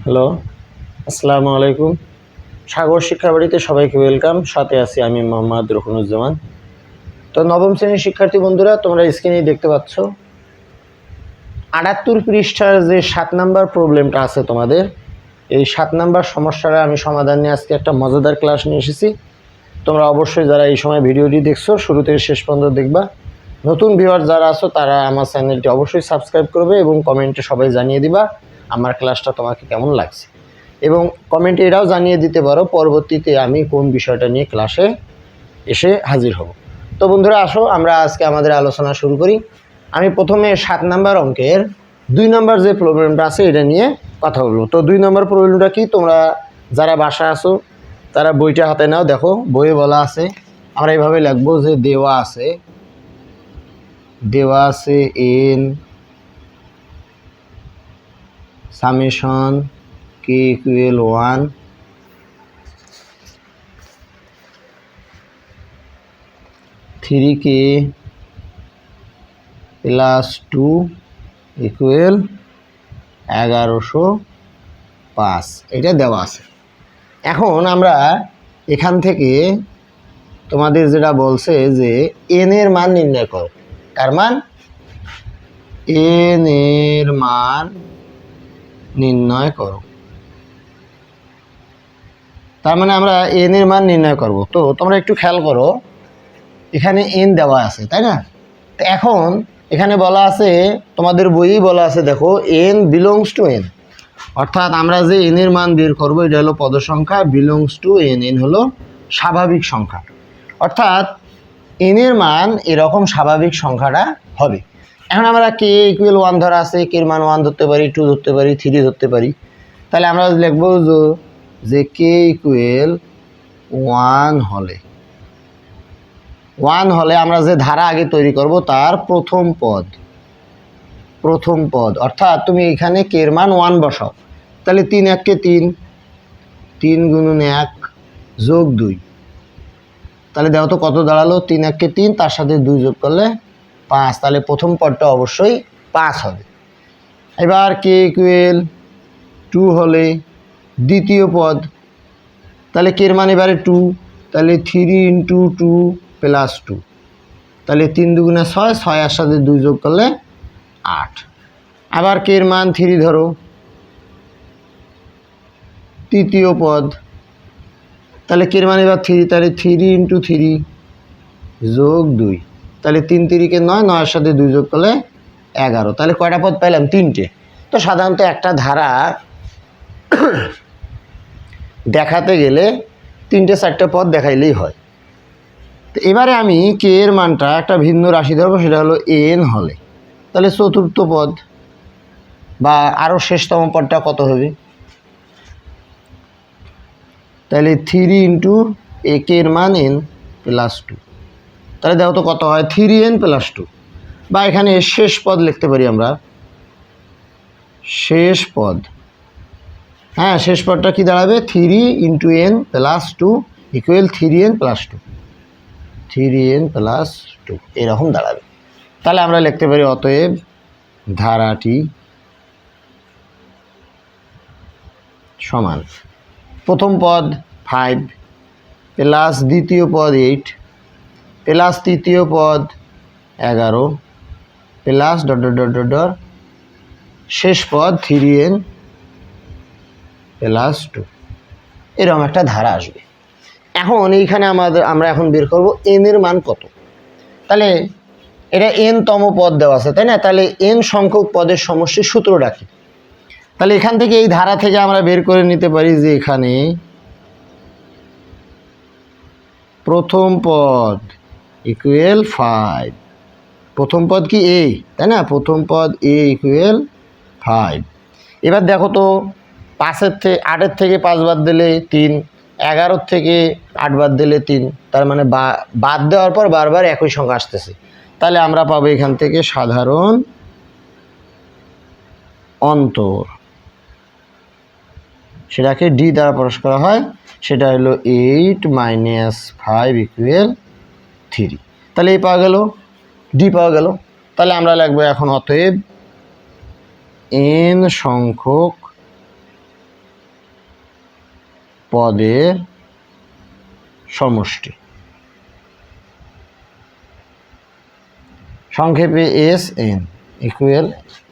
Hello, আসসালামু আলাইকুম। সাগর শিক্ষাবাড়িতে সবাইকে ওয়েলকাম। সাথে আছি আমি মোহাম্মদ রুকনুজ্জামান। তো নবম শ্রেণীর শিক্ষার্থী বন্ধুরা, তোমরা স্ক্রিনে দেখতে পাচ্ছ ৭৮ পৃষ্ঠার যে ৭ নাম্বার প্রবলেমটা আছে তোমাদের, এই ৭ নাম্বার সমস্যাটা আমি সমাধান নিয়ে আজকে একটা মজাদার ক্লাস নিয়ে এসেছি। তোমরা অবশ্যই যারা এই সময় ভিডিওটি দেখছো শুরু থেকে শেষ পর্যন্ত দেখবা। নতুন ভিউয়ার যারা আছো তারা আমার চ্যানেলটি অবশ্যই সাবস্ক্রাইব করবে এবং কমেন্টে সবাই জানিয়ে দিবা আমার ক্লাসটা তোমাকে কেমন লাগছে, এবং কমেন্টে এটাও জানিয়ে দিতে পারো পরবর্তীতে আমি কোন বিষয়টা নিয়ে ক্লাসে এসে হাজির হব। তো বন্ধুরা, আসো আমরা আজকে আমাদের আলোচনা শুরু করি। আমি প্রথমে ৭ নাম্বার অঙ্কের ২ নাম্বার যে প্রবলেমটা আছে এটা নিয়ে কথা বলবো। তো ২ নাম্বার প্রবলেমটা কি, তোমরা যারা বাসায় আছো তারা বইটা হাতে নাও। দেখো বইয়ে বলা আছে, আমরা এইভাবে লিখবো যে দেওয়া আছে N summation K equal 1 3k plus 2 equal 1105, এটা দেওয়া আছে। এখন আমরা এখান থেকে তোমাদের যেটা বলছে যে এন এর মান নির্ণয় করো। কার মান? এন এর মান নির্ণয় করো। তার মানে আমরা এন এর মান নির্ণয় করব। তো তোমরা একটু খেয়াল করো, এখানে এন দেওয়া আছে, তাই না? তো এখন এখানে বলা আছে, তোমাদের বইই বলা আছে, দেখো এন বিলংস টু এন, অর্থাৎ আমরা যে এন এর মান বের করবো এটা হলো পদ সংখ্যা, বিলংস টু এন, এন হলো স্বাভাবিক সংখ্যা, অর্থাৎ এন এর মান এরকম স্বাভাবিক সংখ্যাটা হবে। এখন আমরা কে ইকুয়াল 1 ধরা আছে, কে এর মান 1 ধরতে পারি, 2 ধরতে পারি, 3 ধরতে পারি। তাহলে আমরা লিখবো যে কে ইকুয়াল 1 হলে আমরা যে ধারা আগে তৈরি করব তার প্রথম পদ, অর্থাৎ তুমি এখানে কে এর মান 1 বসাও। তাহলে 3 1 কে 3, 3 গুণন 1 যোগ 2, তাহলে দেখো তো কত দাঁড়ালো, 3 1 কে 3, তার সাথে 2 যোগ করলে 5, তাহলে প্রথম পদটা অবশ্যই 5 হবে। এবার কে ইকুয়াল 2 হলে দ্বিতীয় পদ, তাহলে কে এর মান এবারে 2, তাহলে 3 ইন্টু 2 প্লাস 2, তাহলে 3 দুগুণে 6, 6 এর সাথে 2 যোগ করলে 8। আবার কে এর মান 3 ধরো, তৃতীয় পদ, তাহলে কে এর মান এবার 3, তাহলে 3 ইন্টু 3 যোগ 2, তাহলে 3 3 9, 9 এর সাথে 2 যোগ করলে 11, তাহলে কয়টা পদ পাইলাম? 3টে। তো সাধারণত একটা ধারা দেখাতে গেলে 3টে 4টে পদ দেখাইলেই হয়। তো এবারে আমি কে এর মানটা একটা ভিন্ন রাশি ধরবো, সেটা হলো এন হলে, তাহলে চতুর্থ পদ বা আরও শেষতম পদটা কত হবে? তাহলে 3 ইন্টু এ কে এর মান এন প্লাস 2, তাহলে দেখো তো কত হয়, 3n প্লাস 2, বা এখানে শেষ পদ লিখতে পারি আমরা, শেষ পদ। হ্যাঁ, শেষ পদটা কি দাঁড়াবে? 3 into N plus 2 equal 3n plus 2, 3n plus 2 এরকম দাঁড়াবে। তাহলে আমরা লিখতে পারি অতএব ধারাটি সমান প্রথম পদ 5 প্লাস দ্বিতীয় পদ 8 প্লাস তৃতীয় পদ 11 plus dot dot dot dot dot শেষ পদ 3n প্লাস 2, এরকম একটা ধারা আসবে। এখন এইখানে আমরা এখন বের করব এন এর মান কত। তাহলে এটা এন তম পদ দেওয়া আছে, তাই না? তাহলে এন সংখ্যক পদের সমষ্টির সূত্র রাখি। তাহলে এখান থেকে এই ধারা থেকে আমরা বের করে নিতে পারি যে এখানে প্রথম পদ ইকুয়াল 5, প্রথম পদ কি এ, তাই না? প্রথম পদ এ ইকুয়াল 5। এবার দেখো তো 8 থেকে 5 বাদ দিলে 3, 11 থেকে 8 বাদ দিলে 3, তার মানে বাদ দেওয়ার পর বারবার একই সংখ্যা আসতেছে। তাহলে আমরা পাবো এখান থেকে সাধারণ অন্তর, সেটাকে ডি দ্বারা প্রকাশ করা হয়, সেটা হলো 8 মাইনাস 5 ইকুয়াল 3। তাহলে এই পাওয়া গেল, ডি পাওয়া গেল। তাহলে আমরা লিখবো এখন অতএব এন সংখ্যক পদের সমষ্টি, সংক্ষেপে এস এন ইকুয়াল,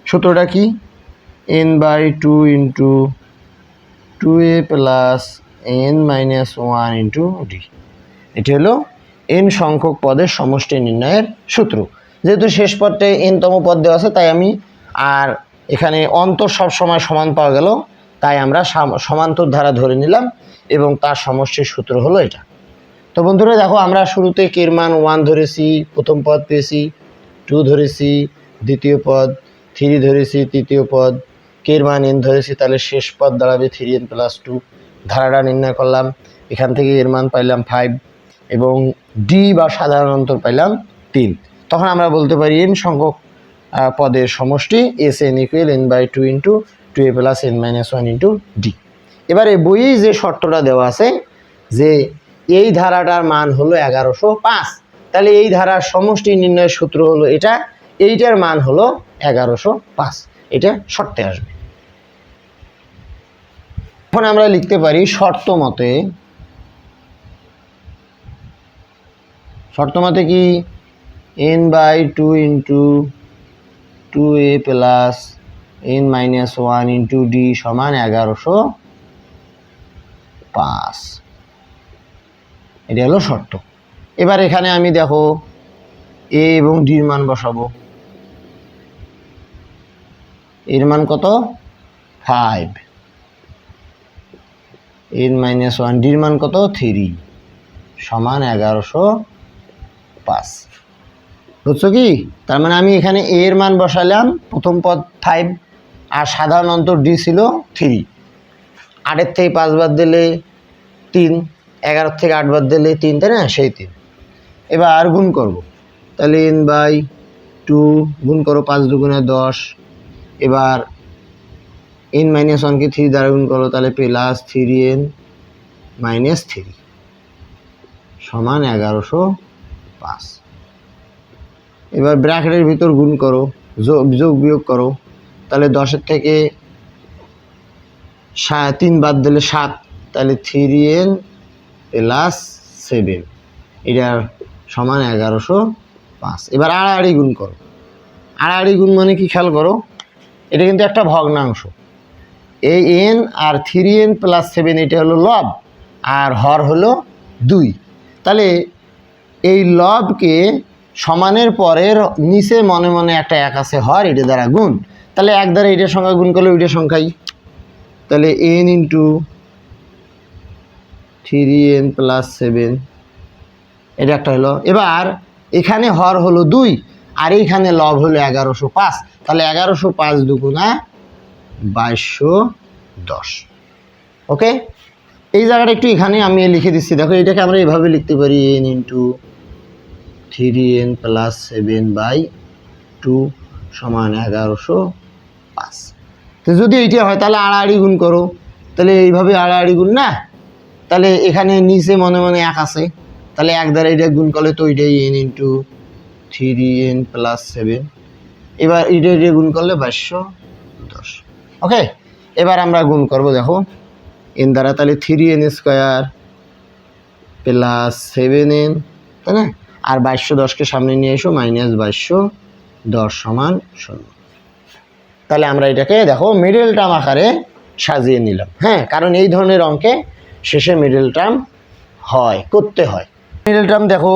সূত্রটা কি, n by two into two a plus n minus one into d. এটি হলো এন সংখ্যক পদের সমষ্টি নির্ণয়ের সূত্র। যেহেতু শেষ পদটায় এনতম পদ দেওয়া আছে, তাই আমি আর এখানে অন্তর সব সময় সমান পাওয়া গেল, তাই আমরা সমান্তর ধারা ধরে নিলাম এবং তার সমষ্টির সূত্র হলো এটা। তো বন্ধুরা দেখো, আমরা শুরুতে কে এর মান 1 ধরেছি, প্রথম পদ পেয়েছি, 2 ধরেছি, দ্বিতীয় পদ, 3 ধরেছি, তৃতীয় পদ, কে এর মান n ধরেছি, তাহলে শেষ পদ দাঁড়াবে 3n প্লাস 2। ধারাটা নির্ণয় করলাম, এখান থেকে এর মান পাইলাম 5 এবং ডি বা সাধারণ অন্তর পাইলাম 3। তখন আমরা বলতে পারি n সংখ্যক পদের সমষ্টি S n equal n by two into two a plus n minus one into d. এবারে বইয়ে যে শর্তটা দেওয়া আছে যে এই ধারাটার মান হলো 1105, তাহলে এই ধারার সমষ্টি নির্ণয়ের সূত্র হলো এটা, এইটার মান হলো 1105, এটা শর্তে আসবে। এখন আমরা লিখতে পারি শর্ত মতে কি n by two into two a plus n minus one into d সমান 1105, এটা হলো শর্ত। এবার এখানে আমি দেখো এ এবং ডির মান বসাবো। এর মান কত, 5, এন মাইনাস ওয়ান, ডির মান কত, 3, সমান 1105। বুঝছো কি? তার মানে আমি এখানে এ এর মান বসালাম, প্রথম পদ 5 আর সাধারণ অন্তর ডি ছিল 3, 8 থেকে 5 বাদ দিলে 3, 11 থেকে 8 বাদ দিলে 3, তাই না, সেই 3। এবার গুণ করব, তাহলে এন বাই টু গুণ করো, 5 দুগুণে 10। এবার এন মাইনাস ওয়ানকে 3 দ্বারা গুণ করো, তাহলে প্লাস 3n মাইনাস 3 সমান 1105। এবার ব্র্যাকেটের ভিতর গুণ করো, যোগ বিয়োগ করো, তাহলে 10-এর থেকে 3 বাদ দিলে 7, তাহলে 3n প্লাস 7, এটার সমান 1105। এবার আড়াআড়ি গুণ করো, আড়াআড়ি গুণ মানে কি খেয়াল করো, এটা কিন্তু একটা ভগ্নাংশ, এই n আর 3n প্লাস 7 এটা হলো লব আর হর হলো 2, তাহলে এই লবকে সমানের পরের নিচে মনে মনে একটা 1 আছে হর, এটা দ্বারা গুণ, তাহলে 1 দ্বারা এটার সংখ্যা গুণ করলে ওইটার সংখ্যাই, তাহলে n ইন্টু 3n প্লাস 7, এটা একটা হলো। এবার এখানে হর হলো 2 আর এইখানে লব হলো 1105, তাহলে 1105 দুগুণা 2210। ওকে, এই জায়গাটা একটু এখানে আমি লিখে দিচ্ছি, দেখো এটাকে আমরা এইভাবে লিখতে পারি n ইন্টু 3n প্লাস 7/2 সমান 1105। তো যদি এইটা হয় তাহলে আড়াআড়ি গুণ করো, তাহলে এইভাবে আড়াআড়ি গুণ না, তাহলে এখানে নিচে মনে মনে 1 আছে, তাহলে 1 দ্বারা এটা গুণ করলে তো ওইটাই n ইন্টু 3n প্লাস 7, এবার এটা গুণ করলে 2210। ওকে, এবার আমরা গুণ করব, দেখো n দ্বারা, তাহলে 3n স্কোয়ার প্লাস 7n, তাই না, আর 2210কে সামনে নিয়ে এসো, মাইনাস 2210 সমান 0। তাহলে আমরা এটাকে দেখো মিডল টার্ম আকারে সাজিয়ে নিলাম। হ্যাঁ, কারণ এই ধরনের অঙ্কে শেষে মিডল টার্ম করতে হয়। মিডল টার্ম দেখো,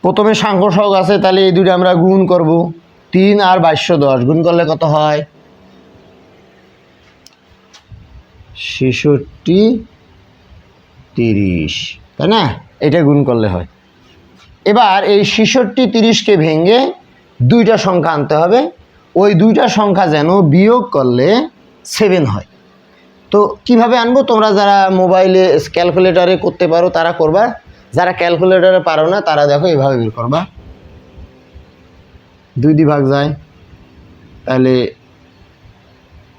প্রথমে সাংখ্য সহগ আছে, তাহলে এই দুটো আমরা গুণ করব, 3 আর 2210 গুণ করলে কত হয়, 66 30, তাই না, এটা গুণ করলে হয়। এবার এই 66 30কে ভেঙে দুইটা সংখ্যা আনতে হবে, ওই দুইটা সংখ্যা যেন বিয়োগ করলে 7 হয়। তো কিভাবে আনবো, তোমরা যারা মোবাইলে ক্যালকুলেটরে করতে পারো তারা করবা, যারা ক্যালকুলেটরে পারো না তারা দেখো এইভাবে বের করবা, 2 দিয়ে ভাগ যায়, তাহলে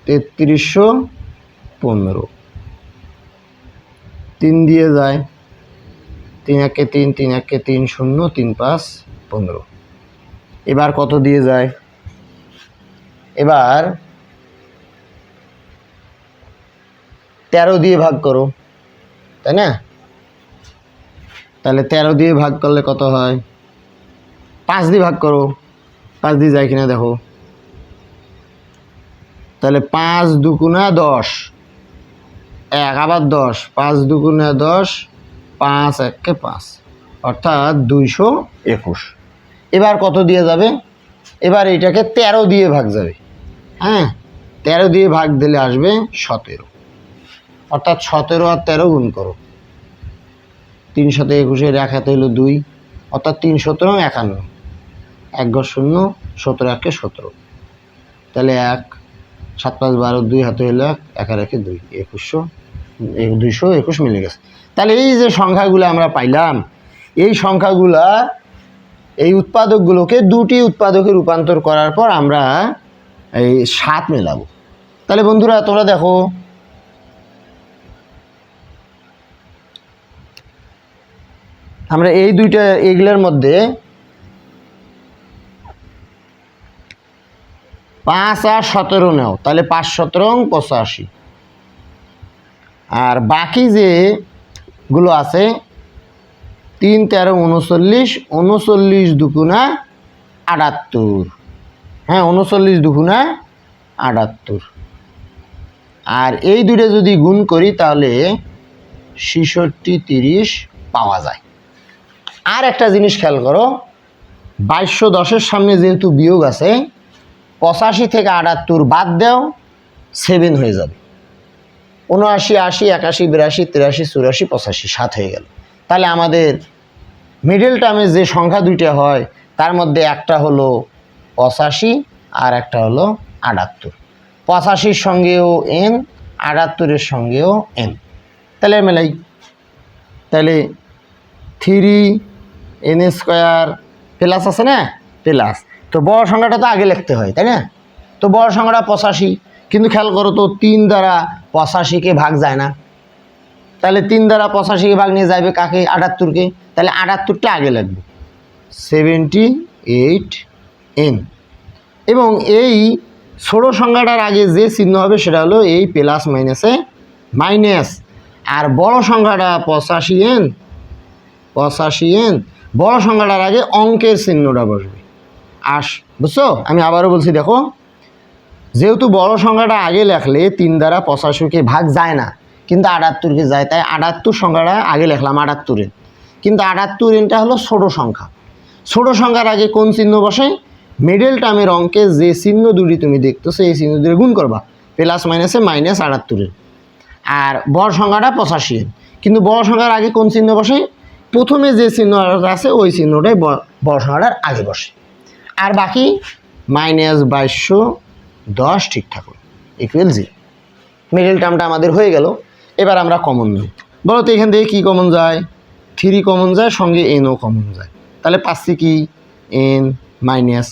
3315, 3 দিয়ে যায়, 3 একে 3, 3 একে 3, 0, 3 5 15। এবার কত দিয়ে যায়, এবার 13 দিয়ে ভাগ করো, তাই না? তাহলে 13 দিয়ে ভাগ করলে কত হয়? 5 দিয়ে ভাগ করো, 5 দিয়ে যায় কিনা দেখো। তাহলে 5 দুগুণা 10, 1 আবার 10, 5 দুগুণা 10, 5 1 5, অর্থাৎ 221। এবার কত দিয়ে যাবে? এবার এটাকে 13 দিয়ে ভাগ যাবে। হ্যাঁ, 13 দিয়ে ভাগ দিলে আসবে 17, অর্থাৎ 17 আর 13 গুণ করো। 3 সাথে 21, 1 হাতে হলো 2, অর্থাৎ 3 17 51, 1 ঘর 0, 17 1 17, তাহলে 1 7 5 12, 2 হাতে হলো 1, 1 আর 1 2, 221 মিলে গেছে। তাহলে এই যে সংখ্যাগুলো আমরা পাইলাম, এই সংখ্যাগুলা এই উৎপাদকগুলোকে দুটি উৎপাদকে রূপান্তর করার পর আমরা এই 7 মেলাবো। তাহলে বন্ধুরা তোমরা দেখো, আমরা এই দুইটা এগুলোর মধ্যে 5 আর 17 নাও, তাহলে 5 17 85। আর বাকি যেগুলো আছে 3 13 39, 39 দুগুণা 78। হ্যাঁ, 39 দুগুণা 78। আর এই দুটো যদি গুণ করি তাহলে 66 30 পাওয়া যায়। আর একটা জিনিস খেয়াল করো, 2210 সামনে যেহেতু বিয়োগ আছে, 85 থেকে 78 বাদ দাও, 7 হয়ে যাবে। 79 80 81 82 83 84 85, 7 হয়ে গেল। তাহলে আমাদের মিডল টার্মে যে সংখ্যা দুইটা হয় তার মধ্যে একটা হলো 85 আর একটা হলো 78। 85-র সঙ্গেও n, 78-এর সঙ্গেও n। তাহলে মেলাই, তাহলে 3n² প্লাস আছে না, প্লাস। তো বড় সংখ্যাটা তো আগে লিখতে হয়, তাই না? তো বড় সংখ্যাটা 85, কিন্তু খেয়াল করো তো 3 দ্বারা 85-কে ভাগ যায় না। তাহলে 3 দ্বারা 85-কে ভাগ নিয়ে যাবে কাকে? 78-কে। তাহলে 78টা আগে লাগবে, 78n। এবং এই ছোট সংখ্যাটার আগে যে চিহ্ন হবে সেটা হলো এই প্লাস মাইনাসে মাইনাস। আর বড় সংখ্যাটা 85n, বড় সংখ্যাটার আগে অঙ্কের চিহ্নটা বসবে। বুঝছো? আমি আবারও বলছি, দেখো, যেহেতু বড় সংখ্যাটা আগে লেখলে 3 দ্বারা 85-কে ভাগ যায় না, কিন্তু 78-কে যায়, তাই 78 সংখ্যাটা আগে লিখলাম 78n। কিন্তু 78nটা হলো ছোট সংখ্যা। ছোট সংখ্যার আগে কোন চিহ্ন বসে? মিডল টার্মের অঙ্কে যে চিহ্ন দুটি তুমি দেখতেছো এই চিহ্ন দুটি গুণ করবা, প্লাস মাইনাসে মাইনাস 78n। আর বড় সংখ্যাটা 85n, কিন্তু বড় সংখ্যার আগে কোন চিহ্ন বসে? প্রথমে যে চিহ্নটা আছে ওই চিহ্নটাই বড় সংখ্যাটার আগে বসে। আর বাকি -2210 ঠিক থাকলো, ইকুয়াল 0। মিডল টার্মটা আমাদের হয়ে গেল। এবার আমরা কমন নিই। বলো তো এখান থেকে কী কমন যায়? 3 কমন যায়, সঙ্গে nও কমন যায়। তাহলে পাচ্ছি কি? n মাইনাস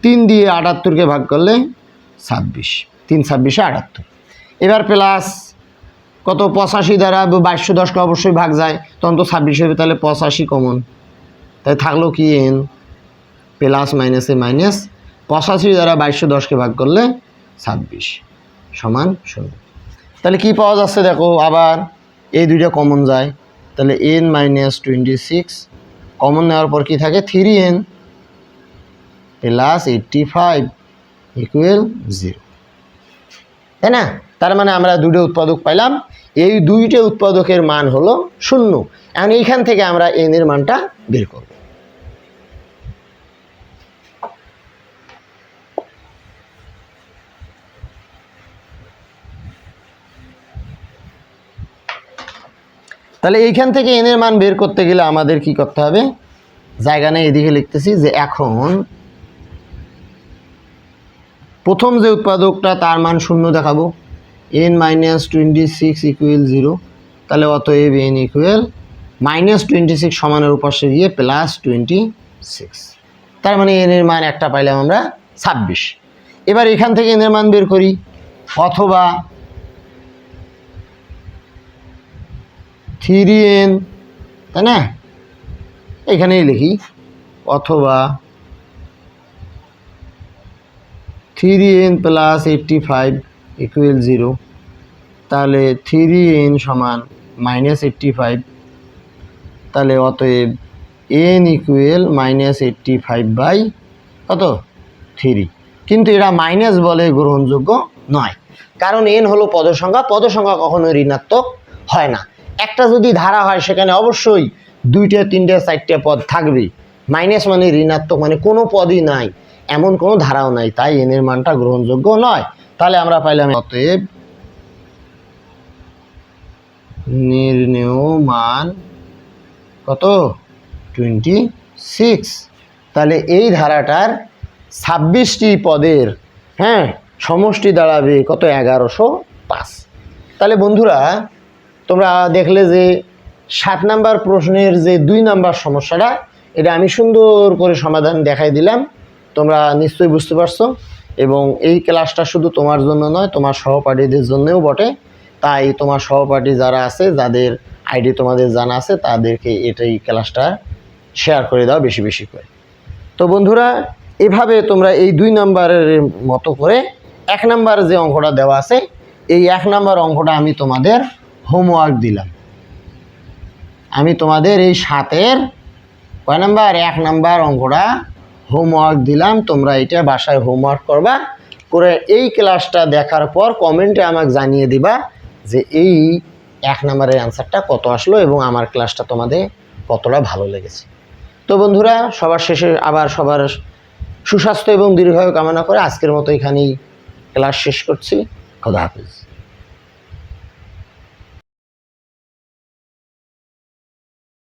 3 দিয়ে 78-কে ভাগ করলে 26, 3 26 78। এবার প্লাস কত? 85 দ্বারা 2210-কে অবশ্যই ভাগ যায়, তখন তো 26 হবে, তাহলে 85 কমন। তাই থাকলো কি? n প্লাস মাইনাসে মাইনাস, 85 দ্বারা 2210-কে ভাগ করলে 26 সমান 0। তাহলে কি পাওয়া যাচ্ছে দেখো, আবার এই দুইটা কমন যায়, তাহলে n - 26 কমন নেওয়ার পর কি থাকে? 3n প্লাস 85 ইকুয়াল 0, তাই না? তার মানে আমরা দুটো উৎপাদক পাইলাম, এই দুইটা উৎপাদকের মান হলো 0। এখন এইখান থেকে আমরা n এর মানটা বের করব। তাহলে এইখান থেকে n এর মান বের করতে গেলে আমাদের কি করতে হবে? জায়গা নেই, এদিকে লিখতেছি যে এখন প্রথম যে উৎপাদকটা তার মান 0 দেখাবো, n - 26 ইকুয়াল 0। তাহলে অতএব n ইকুয়াল -26 সমানের উপাশে গিয়ে +26। তার মানে n এর মান একটা পাইলাম আমরা 26। এবার এখান থেকে n এর মান বের করি, অথবা 3n, তাই না? এখানেই লিখি, অথবা 3n + 85 ইকুয়াল 0। তাহলে 3n সমান -85, তাহলে অতএব n ইকুয়াল -85 বাই কত 3। কিন্তু এরা মাইনাস বলে গ্রহণযোগ্য নয়, কারণ n হলো পদ সংখ্যা কখনো ঋণাত্মক হয় না। একটা যদি ধারা হয় সেখানে অবশ্যই 2টা 3টা 4টা পদ থাকবে। মাইনাস মানে ঋণাত্মক, মানে কোনো পদই নাই, এমন কোনো ধারাও নাই, তাই n এর মানটা গ্রহণযোগ্য নয়। তাহলে আমরা পাইলাম অতএব নির্ণেয় মান কত 26। তাহলে এই ধারাটার 26টি পদের সমষ্টি দাঁড়াবে কত 1105। তাহলে বন্ধুরা তোমরা দেখলে যে 7 নাম্বার প্রশ্নের যে 2 নাম্বার সমস্যাটা, এটা আমি সুন্দর করে সমাধান দেখাই দিলাম, তোমরা নিশ্চয়ই বুঝতে পারছো। এবং এই ক্লাসটা শুধু তোমার জন্য নয়, তোমার সহপাঠীদের জন্যও বটে। তাই তোমার সহপাঠী যারা আছে, যাদের আইডি তোমাদের জানা আছে, তাদেরকে এই ক্লাসটা শেয়ার করে দাও বেশি বেশি করে। তো বন্ধুরা এভাবে তোমরা এই 2 নাম্বারের মতো করে 1 নাম্বার যে অঙ্কটা দেওয়া আছে, এই 1 নাম্বার অঙ্কটা আমি তোমাদের হোমওয়ার্ক দিলাম। আমি তোমাদের এই 7-এর কয় নাম্বার 1 নাম্বার অঙ্কটা হোমওয়ার্ক দিলাম। তোমরা এটা বাসায় হোমওয়ার্ক করবা, করে এই ক্লাসটা দেখার পর কমেন্টে আমাকে জানিয়ে দিবা যে এই 1 নাম্বারের অ্যান্সারটা কত আসলো এবং আমার ক্লাসটা তোমাদের কতটা ভালো লেগেছে। তো বন্ধুরা সবার শেষে আবার সবার সুস্বাস্থ্য এবং দীর্ঘায়ু কামনা করে আজকের মতো এখানেই ক্লাস শেষ করছি। খোদা হাফেজ।